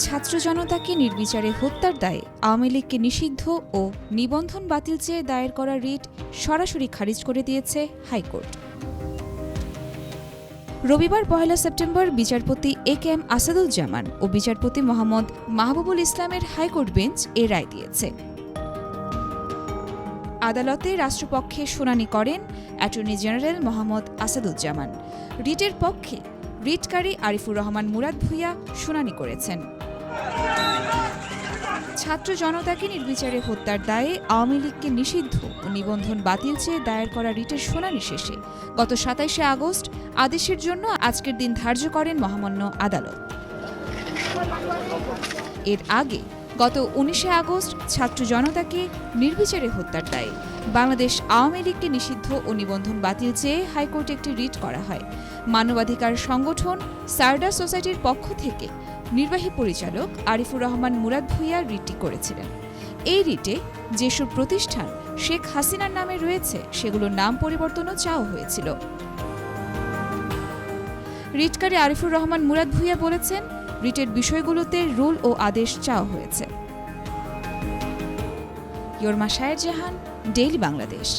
ছাত্র জনতাকে নির্বিচারে হত্যার দায়ে আওয়ামী লীগকে নিষিদ্ধ ও নিবন্ধন বাতিল চেয়ে দায়ের করা রিট সরাসরি খারিজ করে দিয়েছে হাইকোর্ট। রবিবার ১ সেপ্টেম্বর বিচারপতি এ.কে.এম. আসাদুজ্জামান ও বিচারপতি মোহাম্মদ মাহবুবুল ইসলামের হাইকোর্ট বেঞ্চ এ রায় দিয়েছে। আদালতে রাষ্ট্রপক্ষে শুনানি করেন অ্যাটর্নি জেনারেল মোহাম্মদ আসাদুজ্জামান। রিটের পক্ষে রিটকারী আরিফুর রহমান মুরাদ ভূঁইয়া শুনানি করেছেন। ছাত্র জনতাকে নির্বিচারে হত্যার দায়ে আওয়ামী লীগকে নিষিদ্ধ ও নিবন্ধন বাতিল চেয়ে দায়ের করা রিটের শুনানি শেষে গত ২৭ আগস্ট আদেশের জন্য আজকের দিন ধার্য করেন মহামান্য আদালত। এর আগে গত ১৯ আগস্ট ছাত্র জনতাকে নির্বিচারে হত্যার দায়ে বাংলাদেশ আওয়ামী লীগকে নিষিদ্ধ ও নিবন্ধন বাতিল চেয়ে হাইকোর্টে একটি রিট করা হয়। মানবাধিকার সংগঠন সারডা সোসাইটির পক্ষ থেকে নির্বাহী পরিচালক আরিফুর রহমান মুরাদ ভূঁইয়া রিটটি করেছিলেন। এই রিটে যেসব প্রতিষ্ঠান শেখ হাসিনার নামে রয়েছে সেগুলোর নাম পরিবর্তনও চাওয়া হয়েছিল। রিটকারী আরিফুর রহমান মুরাদ ভূঁইয়া বলেছেন, রিটের বিষয়গুলোতে রুল ও আদেশ চাওয়া হয়েছে। ইয়র্মা শায়ের জাহান, ডেইলি বাংলাদেশ।